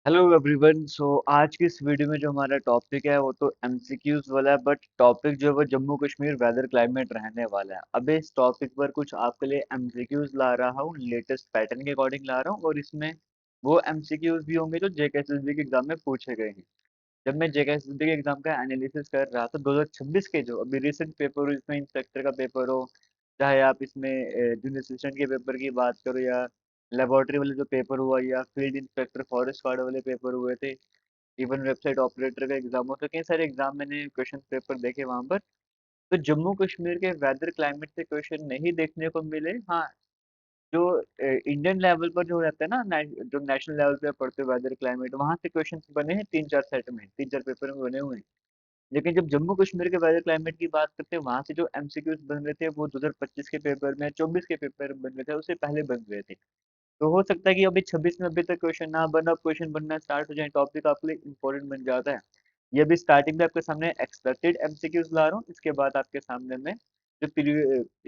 Hello everyone. आज की इस वीडियो में जो हमारा टॉपिक है वो तो एमसीक्यूज वाला है, बट टॉपिक जो है वो जम्मू कश्मीर वेदर क्लाइमेट रहने वाला है। अब इस टॉपिक पर कुछ आपके लिए एमसीक्यूज ला रहा हूँ, लेटेस्ट पैटर्न के अकॉर्डिंग ला रहा हूँ, और इसमें वो एमसीक्यूज भी होंगे जो जेकेएसएसबी के एग्जाम में पूछे गए हैं। जब मैं जेकेएसएसबी के एग्जाम का एनालिसिस कर रहा था 2026 के जो अभी रिसेंट पेपर हो, इसमें इंस्पेक्टर का पेपर हो, चाहे आप इसमें जूनियर असिस्टेंट के पेपर की बात करो, या लेबोरेटरी वाले जो पेपर हुआ, या फील्ड इंस्पेक्टर फॉरेस्ट गार्ड वाले पेपर हुए थे, इवन वेबसाइट ऑपरेटर का एग्जाम हो, तो कई सारे एग्जाम मैंने क्वेश्चन पेपर देखे वहां पर। तो जम्मू कश्मीर के वेदर क्लाइमेट से क्वेश्चन नहीं देखने को मिले। हाँ, जो इंडियन लेवल पर जो रहता है ना, जो नेशनल लेवल पे पढ़ते हैं वेदर क्लाइमेट, वहां से क्वेश्चन बने हैं तीन चार सेट में, तीन चार पेपर में बने हुए हैं। लेकिन जब जम्मू कश्मीर के वेदर क्लाइमेट की बात करते हैं, वहां से जो एमसीक्यूज बन रहे थे वो 2025 के पेपर में, 24 के पेपर में बन रहे थे, उससे पहले बन रहे थे। तो हो सकता है कि अभी 26 में अभी तक क्वेश्चन ना बना, अब क्वेश्चन बनना स्टार्ट हो जाए, टॉपिक आपके लिए इंपॉर्टेंट बन जाता है। ये अभी स्टार्टिंग में आपके सामने एक्सपेक्टेड एमसीक्यूज ला रहा हूँ, इसके बाद आपके सामने मैं जो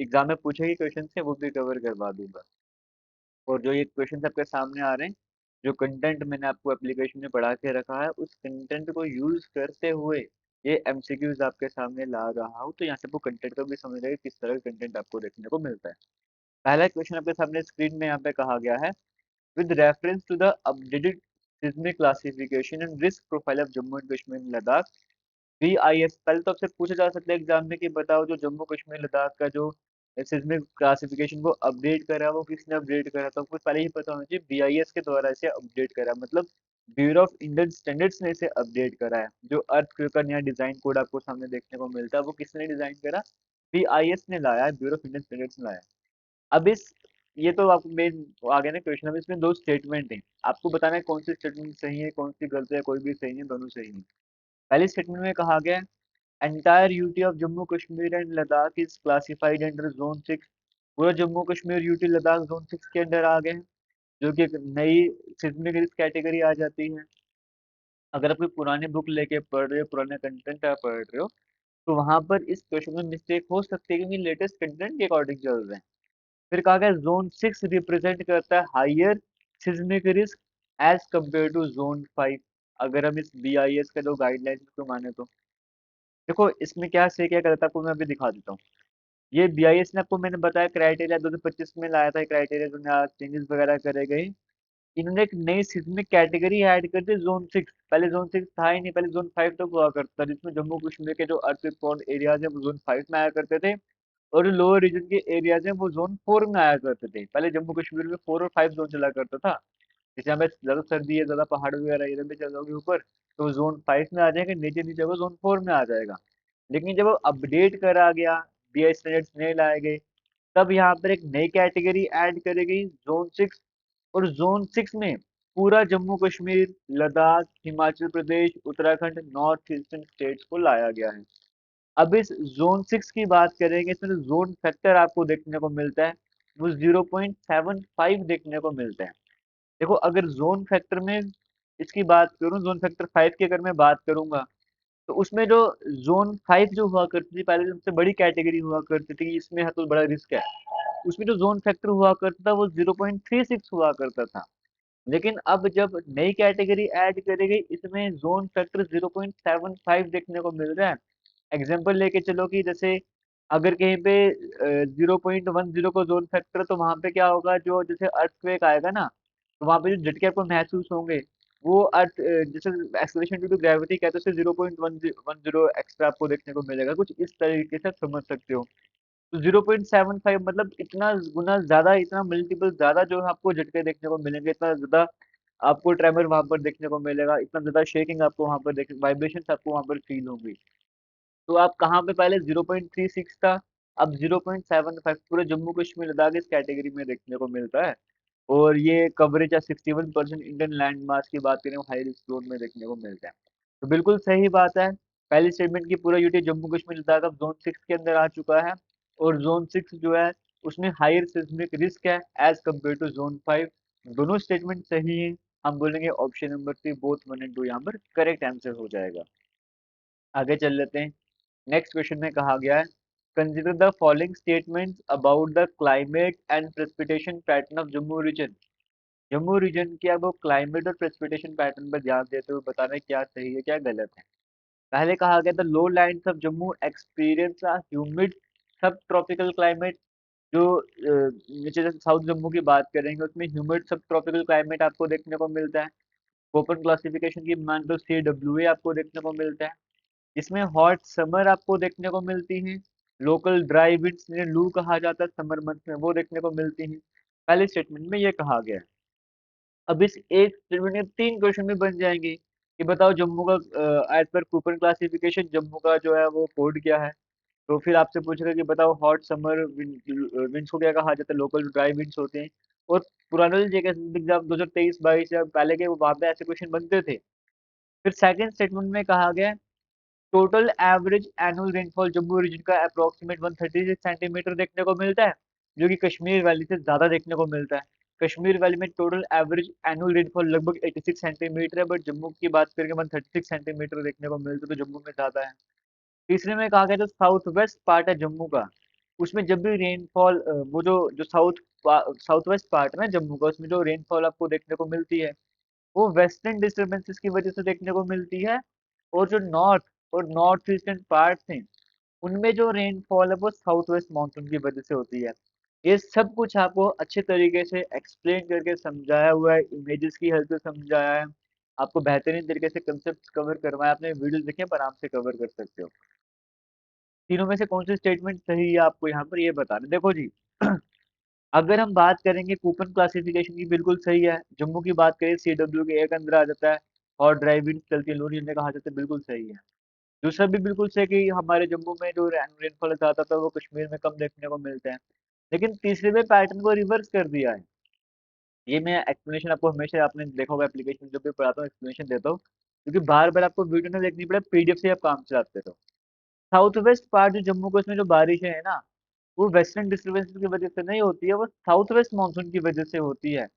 एग्जाम में पूछे गए क्वेश्चन थे वो भी कवर करवा दूंगा। और जो ये क्वेश्चन आपके सामने आ रहे हैं, जो कंटेंट मैंने आपको एप्लीकेशन में पढ़ा के रखा है, उस कंटेंट को यूज करते हुए ये एमसीक्यूज आपके सामने ला रहा हूँ, तो यहाँ से आपको कंटेंट को भी समझ आएगा किस तरह का कंटेंट आपको देखने को मिलता है। पहला क्वेश्चन आपके सामने स्क्रीन में यहाँ पे कहा गया है, with reference to the updated seismic classification and risk profile of Jammu and Kashmir and Ladakh, BIS। पहले तो आपसे पूछा जा सकता है एग्जाम में कि बताओ जो जम्मू कश्मीर लद्दाख का जो सिस्मिक क्लासिफिकेशन को अपडेट करा, वो किसने अपडेट करा, तो आपको पहले ही पता होना चाहिए बीआईएस के द्वारा इसे अपडेट करा, मतलब ब्यूरो ऑफ इंडियन स्टैंडर्ड्स ने इसे अपडेट करा है। जो अर्थ का नया डिजाइन कोड आपको सामने देखने को मिलता है, वो किसने डिजाइन करा? बीआईएस ने लाया है, ब्यूरो ऑफ इंडियन स्टैंडर्ड्स ने लाया है। अब इस ये तो आपको मेन आगे ना क्वेश्चन, अब इसमें दो स्टेटमेंट है, आपको बताना है कौन सी स्टेटमेंट सही है कौन सी गलत है, कोई भी सही नहीं, दोनों सही है। पहली स्टेटमेंट में कहा गया है entire UT of Jammu Kashmir and Ladakh is classified under zone 6। पूरा जम्मू कश्मीर यूटी लद्दाख जोन 6 के अंदर आ गए हैं, जो कि एक नई सिस्मिक रिस्क कैटेगरी आ जाती है। अगर आप कोई पुरानी बुक लेके पढ़ रहे हो, पुराने कंटेंट आप पढ़ रहे हो, तो वहां पर इस क्वेश्चन में मिस्टेक हो सकती है, क्योंकि लेटेस्ट कंटेंट के अकॉर्डिंग चल रहे हैं। फिर कहा गया जोन 6 रिप्रेजेंट करता है higher seismic risk as compared to zone 5। अगर हम इस बीआईएस का जो गाइडलाइंस को माने तो देखो इसमें क्या से क्या करता है, आपको मैं अभी दिखा देता हूँ। ये बीआईएस ने आपको मैंने बताया क्राइटेरिया 2025 में लाया था, क्राइटेरिया जो नया चेंजेस वगैरह करे गए। इन्होंने एक नई सिस्मिक कैटेगरी ऐड कर दी, जोन 6। पहले जोन 6 था ही नहीं, पहले जोन 5 तक हुआ करता था, जिसमें जम्मू कश्मीर के जो अर्थक्वेक प्रोन एरियाज है वो जोन 5 में आया करते थे, और जो लोअर रीजन के एरियाज हैं वो जोन 4 में आया करते थे। पहले जम्मू कश्मीर में 4 और 5 जोन चला करता था। जैसे हमें ज्यादा सर्दी है, ज्यादा पहाड़ वगैरह इधर भी चल जाओगे ऊपर, तो जोन 5 में आ जाएगा, नीचे नीचे वो जोन 4 में आ जाएगा। लेकिन जब अपडेट करा गया, बीआई स्टैंडर्ड्स नए लाए गए, तब यहाँ पर एक नई कैटेगरी ऐड करी गई, जोन 6। और जोन 6 में पूरा Jammu Kashmir, Ladakh, Himachal Pradesh, Uttarakhand, north eastern states को लाया गया है। अब इस जोन 6 की बात करेंगे, इसमें जो जोन फैक्टर आपको देखने को मिलता है वो 0.75 देखने को मिलता है। देखो अगर जोन फैक्टर में इसकी बात करूं, जोन फैक्टर 5 की अगर मैं बात करूंगा, तो उसमें जो जोन 5 जो हुआ करती थी पहले, सबसे बड़ी कैटेगरी हुआ करती थी, इसमें है तो बड़ा रिस्क है, उसमें जो जोन फैक्टर हुआ करता था वो 0.36 हुआ करता था। लेकिन अब जब नई कैटेगरी ऐड करी गई, इसमें जोन फैक्टर 0.75 देखने को मिल रहा है। एग्जाम्पल लेके चलो कि जैसे अगर कहीं पे 0.10 को जोन फैक्टर, तो वहां पे क्या होगा, जो जैसे अर्थक्वेक आएगा ना, तो वहां पे जो झटके आपको महसूस होंगे, वो जैसे एक्सेलरेशन ड्यू टू ग्रेविटी कहते हैं, 0.10 एक्स्ट्रा आपको देखने को मिलेगा, कुछ इस तरीके से आप समझ सकते हो। तो 0.75 मतलब इतना गुना ज्यादा, इतना मल्टीपल ज्यादा जो है आपको झटके देखने को मिलेंगे, इतना ज्यादा आपको ट्रेमर वहां पर देखने को मिलेगा, इतना ज्यादा शेकिंग आपको वहां पर देख, वाइब्रेशन आपको वहां पर फील होंगी। तो आप कहाँ पे, पहले 0.36 था, अब 0.75 पूरे जम्मू कश्मीर लद्दाख इस कैटेगरी में देखने को मिलता है। और ये कवरेज है 61% इंडियन लैंड मास की बात करें, हाई रिस्क जोन में देखने को मिलता है। तो बिल्कुल सही बात है, पहली स्टेटमेंट की पूरा यूटी जम्मू कश्मीर लद्दाख अब जोन 6 के अंदर आ चुका है। और जोन 6 जो है उसमें हायर सिस्मिक रिस्क है एज कम्पेयर टू जोन 5। दोनों स्टेटमेंट सही है। हम बोलेंगे ऑप्शन नंबर 3 बोथ 1 एंड 2 यहाँ पर करेक्ट आंसर हो जाएगा। आगे चल लेते हैं। नेक्स्ट क्वेश्चन में कहा गया है, consider the following statements about the climate and precipitation pattern of Jammu region. Jammu region की अब वो क्लाइमेट और प्रेसिपिटेशन पैटर्न पर ध्यान देते हुए बताना क्या सही है क्या गलत है। पहले कहा गया था low lines of Jammu experience a humid subtropical climate. जो नीचे जैसे साउथ जम्मू की बात करेंगे उसमें ह्यूमिड सब ट्रॉपिकल क्लाइमेट आपको देखने को मिलता है। कोपन क्लासिफिकेशन की मान लो CWA आपको देखने को मिलता है। इसमें हॉट समर आपको देखने को मिलती है। लोकल ड्राई विंड्स जिन्हें लू कहा जाता है समर मंथ में वो देखने को मिलती है। पहले स्टेटमेंट में ये कहा गया है। अब इस एक स्टेटमेंट में 3 क्वेश्चन भी बन जाएंगे कि बताओ जम्मू का as per coupon classification Jammu का जो है वो कोड क्या है। तो फिर आपसे पूछेगा कि बताओ हॉट समर विंड्स को क्या कहा जाता है, लोकल ड्राई विंड्स होते हैं। और पुराने जेके एग्जाम 2023-22 या पहले के वहां पे ऐसे क्वेश्चन बनते थे। फिर सेकंड स्टेटमेंट में कहा गया total average annual rainfall Jammu region का अप्रोक्सीमेट 136 सेंटीमीटर देखने को मिलता है, जो कि कश्मीर वैली से ज्यादा देखने को मिलता है। कश्मीर वैली में टोटल एवरेज एनुअल रेनफॉल लगभग 86 सेंटीमीटर है, बट जम्मू की बात करके 136 सेंटीमीटर देखने को मिलता है, तो जम्मू में ज्यादा है। तीसरे में कहा गया जो साउथ वेस्ट पार्ट है जम्मू का, उसमें जब भी रेनफॉल वो जो जो साउथ वेस्ट पार्ट है ना जम्मू का, उसमें जो रेनफॉल आपको देखने को मिलती है वो वेस्टर्न डिस्टर्बेंसेस की वजह से देखने को मिलती है। और जो नॉर्थ और नॉर्थ ईस्टर्न पार्ट हैं उनमें जो रेनफॉल है वो साउथ वेस्ट मानसून की वजह से होती है। ये सब कुछ आपको अच्छे तरीके से एक्सप्लेन करके समझाया हुआ है, इमेजेस की हेल्प से समझाया है। आपको बेहतरीन तरीके से कंसेप्ट कवर करवाया, आपने वीडियो देखे पर आराम से कवर कर सकते हो। तीनों में से कौन सी स्टेटमेंट सही है आपको यहाँ पर ये बताना। देखो जी अगर हम बात करेंगे कूपन क्लासिफिकेशन की बिल्कुल सही है। जम्मू की बात करें CW के एक अंदर आ जाता है और ड्राइविंग चलती है लोनी ने कहा जाता है बिल्कुल सही है। दूसरा भी बिल्कुल सही कि हमारे जम्मू में जो रेनफॉल ज्यादा था वो कश्मीर में कम देखने को मिलता है। लेकिन तीसरे में पैटर्न को रिवर्स कर दिया है। ये मैं एक्सप्लेनेशन आपको हमेशा आपने देखा होगा एप्लीकेशन जब भी पढ़ाता हूँ एक्सप्लेनेशन देता हूँ, क्योंकि बार बार आपको वीडियो ना देखनी पड़े, PDF से आप काम चलाते रहो। साउथ वेस्ट पार्ट जो जम्मू कश्मीर में जो बारिशें है ना वो वेस्टर्न डिस्टर्बेंस की वजह से नहीं होती है, वो साउथ वेस्ट मानसून की वजह से होती है।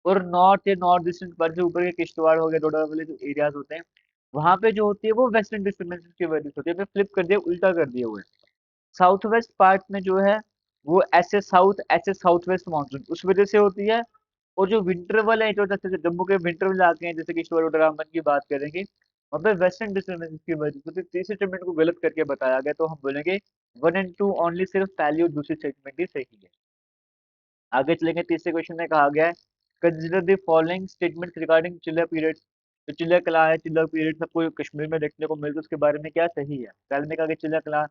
और नॉर्थ या नॉर्थ ईस्टर्न पार्ट से ऊपर के किश्तवाड़ हो गया डोडा वाले जो एरियाज होते हैं वहां पे जो होती है वो वेस्टर्न डिस्टर्बेंस की वजह से होती है। फ्लिप कर दिया, उल्टा कर दिए हुए। साउथ वेस्ट पार्ट में जो है वो ऐसे साउथ वेस्ट मानसून उस वजह से होती है। और जो विंटर वाले हैं जो जैसे जम्मू के विंटर वाले इलाके हैं जैसे कि रामबन की बात करेंगे वहाँ पे वेस्टर्न डिस्टर्बेंस की वजह से तो तीसरे स्टेटमेंट को गलत करके बताया गया, तो हम बोलेंगे 1 and 2 ओनली, सिर्फ पहली और दूसरी स्टेटमेंट ही सही है। आगे चलेंगे, तीसरे क्वेश्चन में कहा गया है consider the following statements regarding चिल्ला पीरियड। तो चिल्ला कला है, चिल्ला पीरियड सबको कश्मीर में देखने को मिलता है, उसके बारे में क्या सही है। पहले में कहा गया चिल्ला कला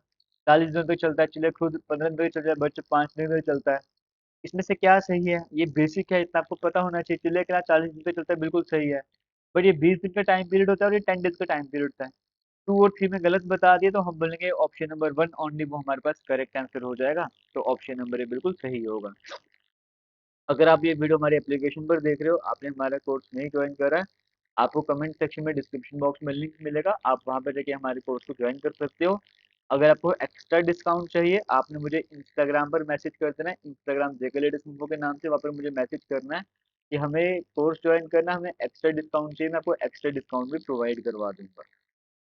40 दिन तक चलता है, चिल्ला खुद 15 दिन तक चलता है, बच्चे 5 दिन तक चलता है। इसमें से क्या सही है, ये बेसिक है, इतना आपको पता होना चाहिए। चिल्ले कला 40 दिन तक चलता है, बिल्कुल सही है। बट ये 20 दिन का टाइम पीरियड होता है और ये 10 डेज का टाइम पीरियड होता है। 2 और 3 में गलत बता दिए तो हम बोलेंगे ऑप्शन नंबर 1 ओनली वो हमारे पास करेक्ट आंसर हो जाएगा। तो ऑप्शन नंबर ए बिल्कुल सही होगा। अगर आप ये वीडियो हमारे एप्लीकेशन पर देख रहे हो, आपने हमारा कोर्स नहीं ज्वाइन करा है, आपको कमेंट सेक्शन में डिस्क्रिप्शन बॉक्स में लिंक मिलेगा, आप वहां पर जाके हमारे कोर्स को ज्वाइन कर सकते हो। अगर आपको एक्स्ट्रा डिस्काउंट चाहिए आपने मुझे इंस्टाग्राम पर मैसेज कर देना है, इंस्टाग्राम जेके लेडीज इन्फो के नाम से, वहाँ पर मुझे मैसेज करना है कि हमें कोर्स ज्वाइन करना, हमें एक्स्ट्रा डिस्काउंट चाहिए, मैं आपको एक्स्ट्रा डिस्काउंट भी प्रोवाइड करवा दूंगा।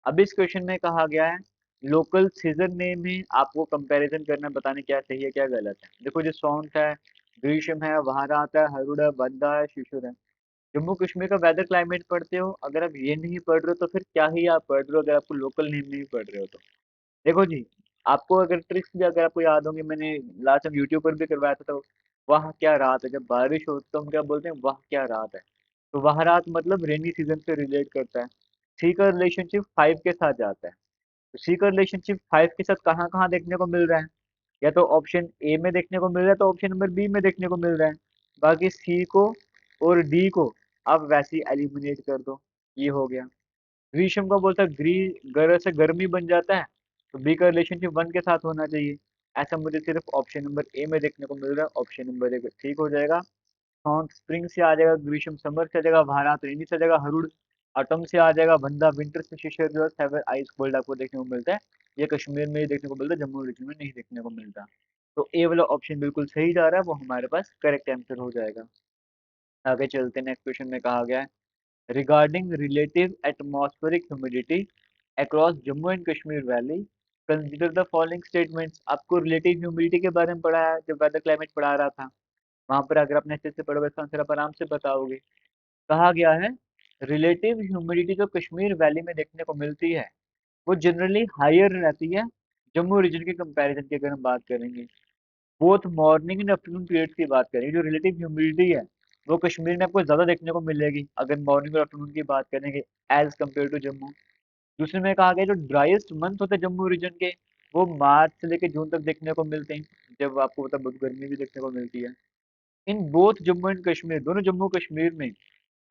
अब इस क्वेश्चन में कहा गया है लोकल सीजन नेम में आपको कंपैरिजन करना, बताने क्या सही है क्या गलत है। देखो जो सौंठ है, ग्रीष्म है, वहारात है, हरुड़ है, बंदा है, शिशुर है। जम्मू कश्मीर का वेदर क्लाइमेट पढ़ते हो, अगर आप ये नहीं पढ़ रहे हो तो फिर क्या ही आप पढ़ रहे हो, अगर आपको लोकल नेम नहीं पढ़ रहे हो तो। देखो जी आपको अगर ट्रिक्स भी अगर आपको याद होंगे, मैंने लास्ट टाइम यूट्यूब पर भी करवाया था, तो वाह क्या रात है, जब बारिश हो तो हम क्या बोलते हैं, वाह क्या रात है। तो वाह रात मतलब रेनी सीजन से रिलेट करता है। सी का रिलेशनशिप 5 के साथ जाता है। तो सी का रिलेशनशिप 5 के साथ कहाँ कहाँ देखने को मिल रहा है, या तो ऑप्शन ए में देखने को मिल रहा है, तो ऑप्शन नंबर बी में देखने को मिल रहा है। बाकी सी को और डी को आप वैसे ही एलिमिनेट कर दो, ये हो गया। ग्रीष्म का बोलता है गर से गर्मी बन जाता है, तो बी का रिलेशनशिप 1 के साथ होना चाहिए। ऐसा मुझे सिर्फ ऑप्शन नंबर ए में देखने को मिल रहा है, ऑप्शन नंबर ए ठीक हो जाएगा। हाँ स्प्रिंग से आ जाएगा, ग्रीष्म समर से आ जाएगा, भारत रेनी से आ जाएगा, हरुड़ ऑटम से आ जाएगा, बंदा विंटर से, शिशिर जो है आइस कोल्ड आपको देखने को मिलता है। ये कश्मीर में ही देखने को मिलता है, जम्मू रीजन में नहीं देखने को मिलता। तो ए वाला ऑप्शन बिल्कुल सही जा रहा है, वो हमारे पास करेक्ट आंसर हो जाएगा। आगे चलते हैं, नेक्स्ट क्वेश्चन में कहा गया है regarding relative atmospheric humidity across Jammu and Kashmir valley consider the following statements. आपको रिलेटिव ह्यूमिडिटी के बारे में पढ़ा है जब वेदर क्लाइमेट पढ़ा रहा था। वहां पर अगर आपने अच्छे से पढ़ोगे इसका आंसर आप आराम से बताओगे। कहा गया है रिलेटिव ह्यूमिडिटी जो कश्मीर वैली में देखने को मिलती है वो जनरली हायर रहती है जम्मू रीजन के कंपैरिजन की अगर हम बात करेंगे। Both morning and afternoon periods की बात करें, जो रिलेटिव ह्यूमिडिटी है वो कश्मीर में आपको ज्यादा देखने को मिलेगी अगर मॉर्निंग और आफ्टरनून की बात करेंगे एज कम्पेयर टू जम्मू। दूसरे में कहा गया जो ड्राइएस्ट मंथ होते हैं जम्मू रीजन के वो मार्च से लेकर जून तक देखने को मिलते हैं, जब आपको पता है बहुत गर्मी भी देखने को मिलती है। In both Jammu and Kashmir, दोनों जम्मू कश्मीर में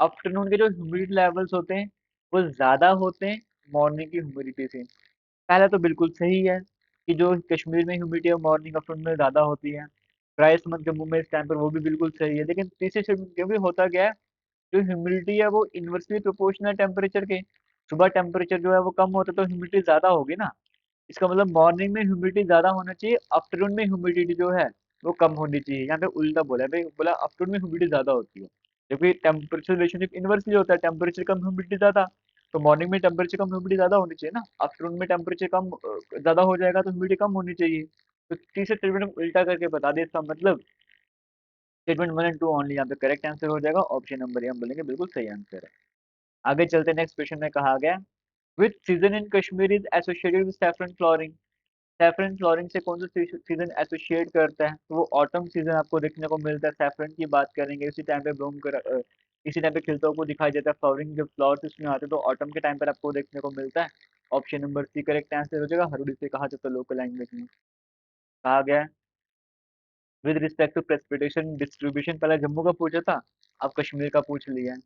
आफ्टरनून के जो ह्यूमिडिटी लेवल्स होते हैं वो ज्यादा होते हैं मॉर्निंग की ह्यूमिडिटी से। पहला तो बिल्कुल सही है कि जो कश्मीर में ह्यूमिडिटी है मॉर्निंग आफ्टरनून में ज़्यादा होती है। ड्राइस्ट मंथ जम्मू में इस टाइम पर वो भी बिल्कुल सही है, लेकिन तीसरी स्टेटमेंट क्योंकि होता क्या है जो ह्यूमिडिटी है वो इन्वर्सली प्रोपोर्शनल टेम्परेचर के। सुबह टेम्परेचर जो है वो कम होता है तो ह्यूमिडिटी ज़्यादा होगी ना। इसका मतलब मॉर्निंग में ह्यूमिडिटी ज़्यादा होना चाहिए, आफ्टरनून में ह्यूमिडिटी जो है वो कम होनी चाहिए। यहाँ पे उल्टा बोला है भाई, बोला आफ्टरनून में ह्यूमिडिटी ज़्यादा होती है, जबकि टेम्परेचर रिलेशनशिप इन्वर्सली होता है, टेम्परेचर कम ह्यूमिडिटी ज़्यादा। तो मॉर्निंग में टेम्परेचर कम ह्यूमिडिटी ज़्यादा होनी चाहिए ना, आफ्टरनून में टेम्परेचर कम ज़्यादा हो जाएगा तो ह्यूमिडिटी कम होनी चाहिए। तो तीसरे स्टेटमेंट उल्टा करके बता दे, इसका मतलब स्टेटमेंट 1 एंड 2 ओनली यहाँ पे करेक्ट आंसर हो जाएगा, ऑप्शन नंबर ए हम बोलेंगे बिल्कुल सही आंसर है। आगे चलते नेक्स्ट क्वेश्चन में कहा गया विच season in Kashmir is associated with saffron flooring. Saffron flooring से कौन सा सीजन एसोसिएट करता है, तो वो ऑटम सीजन आपको देखने को मिलता है। सैफरन की बात करेंगे इसी टाइम पे इसी टाइम पे खिलता हुआ दिखाई देता है, फ्लावरिंग जब फ्लावर्स उसमें आते हैं तो ऑटम के टाइम पर आपको देखने को मिलता है। Option number C correct answer हो जाएगा, हरुड़ी से कहा जाता है लोकल लैंग्वेज में। कहा गया है with respect to precipitation distribution, पहले जम्मू का पूछा था, अब कश्मीर का पूछ लिया है।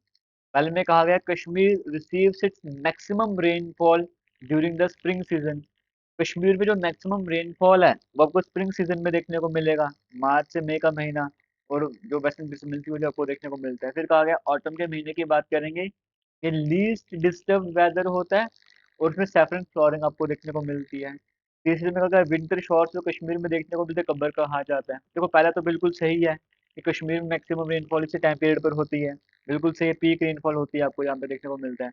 पहले में कहा गया Kashmir receives its maximum rainfall during the spring season. Kashmir में जो मैक्सिमम रेनफॉल है वो आपको स्प्रिंग सीजन में देखने को मिलेगा, मार्च से मई का महीना। और जो वेस्टर्न डिस्टर्ब मिलती है आपको देखने को मिलता है। फिर कहा गया ऑटम के महीने की बात करेंगे, ये लीस्ट डिस्टर्ब वेदर होता है और उसमें सैफरन फ्लोरिंग आपको देखने को मिलती है। तीसरे में अगर विंटर शॉर्ट्स जो कश्मीर में देखने को मिलते हैं कबर कहा जाता है। देखो पहला तो बिल्कुल सही है कि कश्मीर में मैक्सिमम रेनफॉल इसी टाइम पीरियड पर होती है, बिल्कुल सही है, पीक रेनफॉल होती है आपको यहाँ पे देखने को मिलता है।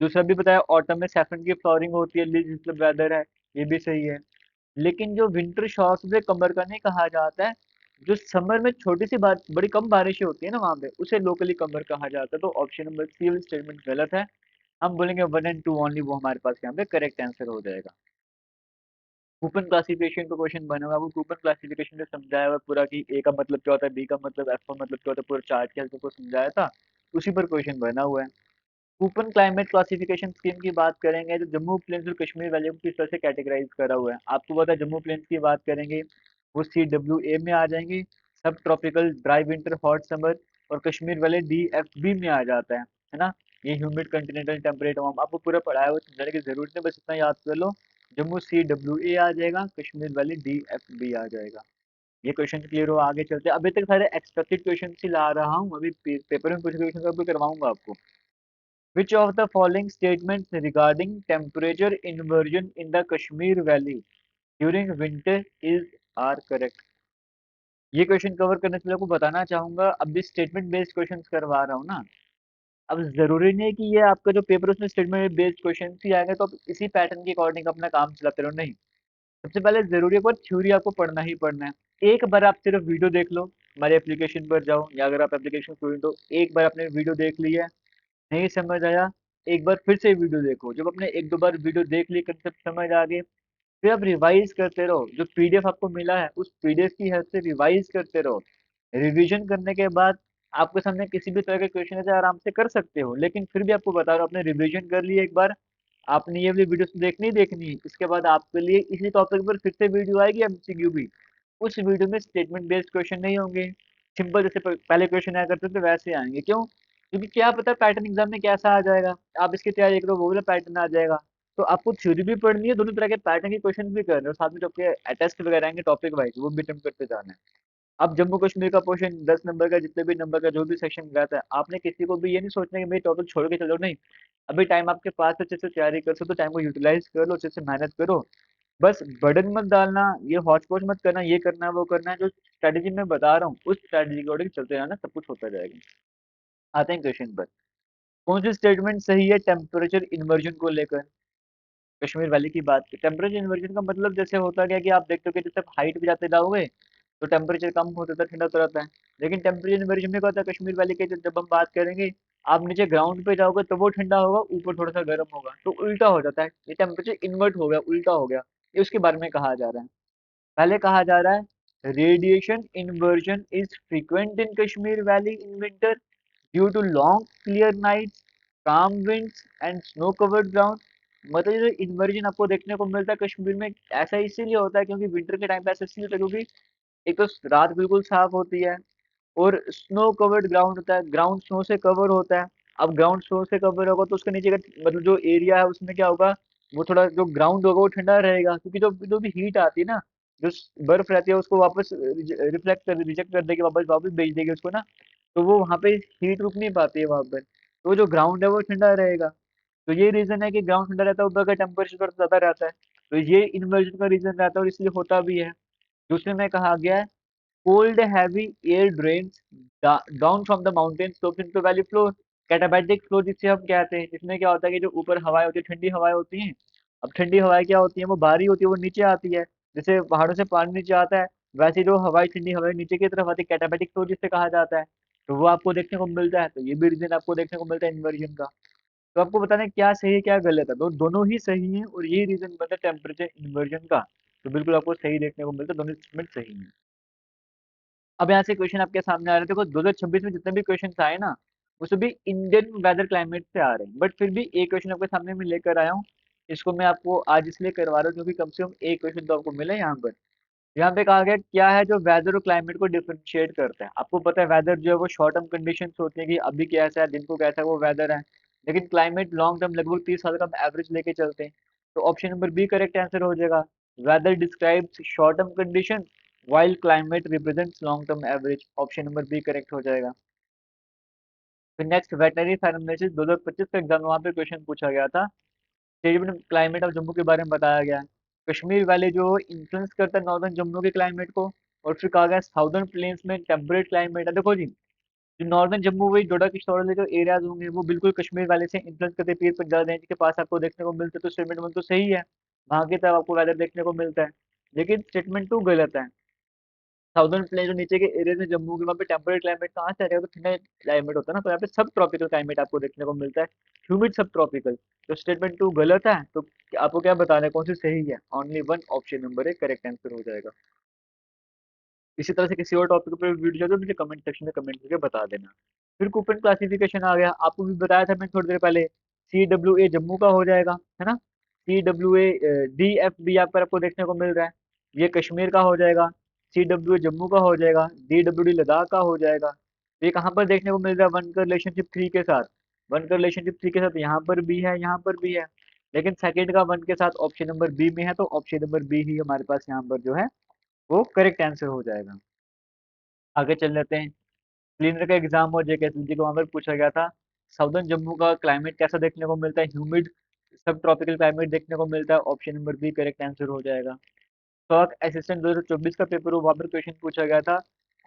दूसरा भी बताया ऑटम में सैफरन की फ्लोरिंग होती है, लीस्ट डिस्टर्ब वेदर है, ये भी सही है। लेकिन जो विंटर शॉर्ट्स में कमर का नहीं कहा जाता है, जो समर में छोटी सी बात बड़ी कम बारिशें होती है ना वहां पे उसे लोकली कमर कहा जाता है। तो ऑप्शन नंबर सी वाली स्टेटमेंट गलत है, हम बोलेंगे 1 एंड 2 ओनली वो हमारे पास यहाँ पे करेक्ट आंसर हो जाएगा। कूपन क्लासिफिकेशन का क्वेश्चन बना हुआ है, वो कूपन क्लासिफिकेशन में समझाया हुआ है पूरा कि ए का मतलब क्या होता है, बी का मतलब, एफ का मतलब क्या होता है, पूरा चार्ट के हेल्प को समझाया था, उसी पर क्वेश्चन बना हुआ है। कूपन क्लाइमेट क्लासिफिकेशन स्कीम की बात करेंगे तो जम्मू प्लेन्स और कश्मीर वैली को किस तरह से कैटेगराइज करा हुआ है आपको पता है। जम्मू प्लेन्स की बात करेंगे वो CWA में आ जाएंगे, सब tropical dry winter hot summer. और कश्मीर वाले DFB में आ जाता है ना, ये ह्यूमिड कंटिनेंटल टेम्परेट वार्म। आपको पूरा पढ़ाया हुआ समझाने की जरूरत नहीं, बस इतना याद कर लो, जम्मू CWA आ जाएगा, कश्मीर वाले DFB आ जाएगा। ये क्वेश्चन क्लियर हो, आगे चलते हैं। अभी तक सारे एक्सपेक्टेड क्वेश्चन ही ला रहा हूँ, अभी पेपर में कुछ क्वेश्चन अभी करवाऊंगा आपको। Which of the following statements regarding temperature inversion in the Kashmir Valley during winter is are correct? ये क्वेश्चन कवर करने से आपको बताना चाहूंगा, अब भी स्टेटमेंट बेस्ड क्वेश्चंस करवा रहा हूँ ना। अब जरूरी नहीं कि ये आपका जो पेपर उसमें स्टेटमेंट बेस्ड क्वेश्चन ही आएंगे तो आप इसी पैटर्न के अकॉर्डिंग अपना काम चलाते रहो, नहीं। सबसे पहले जरूरी है पर थ्योरी आपको पढ़ना ही पढ़ना है। एक बार आप सिर्फ वीडियो देख लो, हमारे एप्लीकेशन पर जाओ, या अगर आप एप्लीकेशन स्टूडेंट हो एक बार आपने वीडियो देख लिया, नहीं समझ आया, एक बार फिर से वीडियो देखो। जब आपने एक दो बार वीडियो देख ली, कंसेप्ट समझ आ गए, फिर आप रिवाइज करते रहो, जो पीडीएफ आपको मिला है उस पीडीएफ की हेल्प से रिवाइज करते रहो। रिवीजन करने के बाद आपके सामने किसी भी तरह के क्वेश्चन है तो आराम से कर सकते हो, लेकिन फिर भी आपको बता रहा हूँ आपने रिवीजन कर लिया एक बार, आपने ये वाली वीडियो देखनी ही देखनी है। इसके बाद आपके लिए इसी टॉपिक पर फिर से वीडियो आएगी MCQ भी, उस वीडियो में स्टेटमेंट बेस्ड क्वेश्चन नहीं होंगे, सिंपल जैसे पहले क्वेश्चन आया करते थे वैसे आएंगे। क्यों? क्योंकि क्या पता पैटर्न एग्जाम में कैसा आ जाएगा, आप इसकी तैयारी करो वो वाला पैटर्न आ जाएगा। तो आपको थ्योरी भी पढ़नी है, दोनों तरह के पैटर्न के क्वेश्चन भी करने हैं, और साथ में जो आपके टेस्ट वगैरह आएंगे टॉपिक वाइज वो भी अटेम्प्ट करते जाना है। अब जम्मू कश्मीर का क्वेश्चन 10 नंबर का, जितने भी नंबर का जो भी सेक्शन रहता है, आपने किसी को भी ये नहीं सोचना कि मेरे टॉपिक छोड़ के चलो, नहीं। अभी टाइम आपके पास है, अच्छे से तैयारी कर सकते हो, टाइम को यूटिलाइज कर लो, अच्छे से मेहनत करो। बस बर्डन मत डालना, ये हौच पौच मत करना, ये करना है वो करना है, जो स्ट्रेटेजी मैं बता रहा हूँ उस स्ट्रेटेजी के अकॉर्डिंग चलते रहना, सब कुछ होता जाएगा। आते हैं क्वेश्चन पर, कौन सी स्टेटमेंट सही है टेम्परेचर इन्वर्जन को लेकर। कश्मीर वैली की बात की टेम्परेचर इन्वर्जन का मतलब जैसे होता गया कि आप देखते हो कि जैसे आप हाइट पे जाते जाओगे तो टेम्परेचर कम होता था, ठंडा होता रहता है। लेकिन टेम्परेचर इन्वर्जन में क्या होता है कश्मीर वैली के, जब हम बात करेंगे, आप नीचे ग्राउंड पे जाओगे तो वो ठंडा होगा, ऊपर थोड़ा सा गर्म होगा, तो उल्टा हो जाता है, ये टेम्परेचर इन्वर्ट हो गया, उल्टा हो गया। ये उसके बारे में कहा जा रहा है। पहले कहा जा रहा है radiation inversion is frequent in Kashmir valley in winter due to long clear nights, calm winds and snow covered ground. मतलब ये जो इन्वर्जन आपको देखने को मिलता है कश्मीर में, ऐसा इसीलिए होता है क्योंकि विंटर के टाइम पे ऐसा इसलिए होता है क्योंकि एक तो रात बिल्कुल साफ होती है, और स्नो कवर्ड ग्राउंड होता है, ग्राउंड स्नो से कवर होता है। अब ग्राउंड स्नो से कवर होगा तो उसके नीचे का मतलब जो एरिया है उसमें क्या होगा, वो थोड़ा जो ग्राउंड होगा वो ठंडा रहेगा, क्योंकि जो जो भी हीट आती है ना, जो बर्फ रहती है उसको वापस रिफ्लेक्ट कर रिजेक्ट कर देगी, वापस वापस भेज देगी उसको ना, तो वो वहाँ पे हीट रुक नहीं पाती है वहाँ पर, तो जो ग्राउंड है वो ठंडा रहेगा। तो ये रीजन है कि ग्राउंड ठंडा रहता है, ऊपर का टेम्परेचर थोड़ा ज्यादा रहता है, तो ये इन्वर्जन का रीजन रहता है और इसलिए होता भी है। दूसरे में कहा गया है cold heavy air drains down from the mountains slopes into valley floor। Katabatic flow जिसे हम कहते हैं, जिसमें क्या होता है कि जो ऊपर हवाएं होती है, ठंडी हवाएं होती हैं। अब ठंडी हवाएं क्या होती हैं, वो बाहरी होती है, वो नीचे आती है। जैसे पहाड़ों से पानी नीचे आता है, वैसे जो हवाएं ठंडी हवाएं नीचे की तरफ आती है, कैटाबैटिक फ्लो जिसे कहा जाता है। तो वो आपको देखने को मिलता है, तो ये भी रीजन आपको देखने को मिलता है इन्वर्जन का। तो आपको बताना है क्या सही है क्या गलत है, तो दोनों ही सही है, और यही रीजन बनता है टेम्परेचर इन्वर्जन का। तो बिल्कुल आपको सही देखने को मिलता है, दोनों स्टेटमेंट सही है। अब यहाँ से क्वेश्चन आपके सामने आ रहे हैं, देखो 2026 में जितने भी क्वेश्चन आए ना, वो सभी इंडियन वेदर क्लाइमेट से आ रहे हैं, बट फिर भी एक क्वेश्चन आपके सामने मैं लेकर आया हूँ। इसको मैं आपको आज इसलिए करवा रहा हूँ क्योंकि कम से कम एक क्वेश्चन तो आपको मिला है यहाँ पर। यहाँ पे कहा गया क्या है जो वेदर और क्लाइमेट को डिफरेंशिएट करता है। आपको पता है वेदर जो है वो शॉर्ट टर्म कंडीशंस होती है कि अभी कैसा है, दिन को कैसा है, वो वेदर है। लेकिन क्लाइमेट लॉन्ग टर्म लगभग 30 साल का हम एवरेज लेके चलते हैं। तो option number B correct answer हो जाएगा। Weather describes short term condition while climate represents long term average। Option number B correct हो जाएगा। फिर नेक्स्ट वेटनरी फार्मेसिस्ट 2025 का एग्जाम, वहाँ पे क्वेश्चन पूछा गया था, स्टेबल क्लाइमेट ऑफ जम्मू के बारे में बताया गया है। कश्मीर वैली जो इन्फ्लुएंस करता है नॉर्दर्न जम्मू के क्लाइमेट को, और फिर कहा गया साउदर्न प्लेन्स में टेम्परेट क्लाइमेट है। देखो जी, जो नॉर्दर्न जम्मू वही डोडा किश्तवाड़ वाले जो एरियाज होंगे वो बिल्कुल कश्मीर वैली से इन्फ्लुएंस करते हैं, पीर पंजाब रेंज के पास आपको देखने को मिलते हैं, तो स्टेटमेंट वन तो सही है, वहाँ की तरफ आपको वेदर देखने को मिलता है। लेकिन स्टेटमेंट टू गलत है। साउदर्न प्लेन जो नीचे के एरिया में जम्मू के, वहाँ पे टेम्परेट क्लाइमेट कहाँ से आ रहा है, तो ठंडा क्लाइमेट होता है ना, तो यहाँ पे सब ट्रॉपिकल क्लाइमेट आपको देखने को मिलता है, ह्यूमिड सब ट्रॉपिकल। तो स्टेटमेंट टू गलत है, तो आपको क्या बताना है कौन सी सही है, ओनली वन ऑप्शन नंबर है करेक्ट आंसर हो जाएगा। इसी तरह से किसी और टॉपिक पर वीडियो जो मुझे कमेंट सेक्शन में कमेंट करके बता देना। फिर कूपन क्लासिफिकेशन आ गया, आपको भी बताया था मैंने थोड़ी देर पहले, CWA जम्मू का हो जाएगा, है ना। CWA DFB यहाँ पर आपको देखने को मिल रहा है, ये कश्मीर का हो जाएगा। CWA जम्मू का हो जाएगा, DWD लद्दाख का हो जाएगा। तो ये कहाँ पर देखने को मिल रहा है, वन का रिलेशनशिप थ्री के साथ। वन का रिलेशनशिप थ्री के साथ यहाँ पर भी है, यहाँ पर भी है। लेकिन सेकंड का वन के साथ ऑप्शन नंबर बी में है, तो ऑप्शन नंबर बी ही हमारे पास यहाँ पर जो है वो करेक्ट आंसर हो जाएगा। आगे चल लेते हैं। क्लीनर का एग्जाम और जेकेएसएसबी को वहां पर पूछा गया था, साउदर्न जम्मू का क्लाइमेट कैसा देखने को मिलता है, ह्यूमिड सब ट्रॉपिकल क्लाइमेट देखने को मिलता है, option number B correct answer हो जाएगा। स्टॉक असिस्टेंट 2024 का पेपर वहां पर क्वेश्चन पूछा गया था,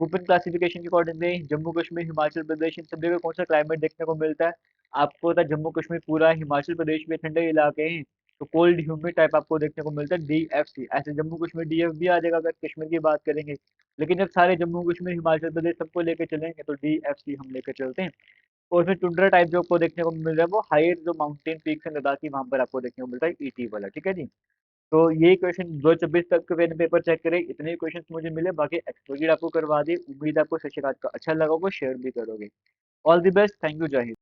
कूपन क्लासिफिकेशन के अकॉर्डिंग जम्मू कश्मीर हिमाचल प्रदेश इन सभी में कौन सा क्लाइमेट देखने को मिलता है। आपको पता है जम्मू कश्मीर पूरा हिमाचल प्रदेश में ठंडे इलाके हैं, तो कोल्ड ह्यूमिड टाइप आपको देखने को मिलता है DFC। ऐसे जम्मू कश्मीर DF भी आ जाएगा अगर कश्मीर की बात करेंगे, लेकिन जब सारे जम्मू कश्मीर हिमाचल प्रदेश सबको लेके चलेंगे तो DFC हम लेकर चलते हैं। और फिर टुंड्रा टाइप जो आपको देखने को मिल रहा है वो हायर जो माउंटेन पीक्स है लद्दाख की, वहां पर आपको देखने को मिलता है ET वाला, ठीक है जी। तो ये क्वेश्चन 2026 तक के मैंने पेपर चेक करे, इतने क्वेश्चन मुझे मिले, बाकी एक्सपोजर आपको करवा दिए। उम्मीद है आपको सेशन आज का अच्छा लगा होगा, शेयर भी करोगे। All the best, thank you, जय हिंद।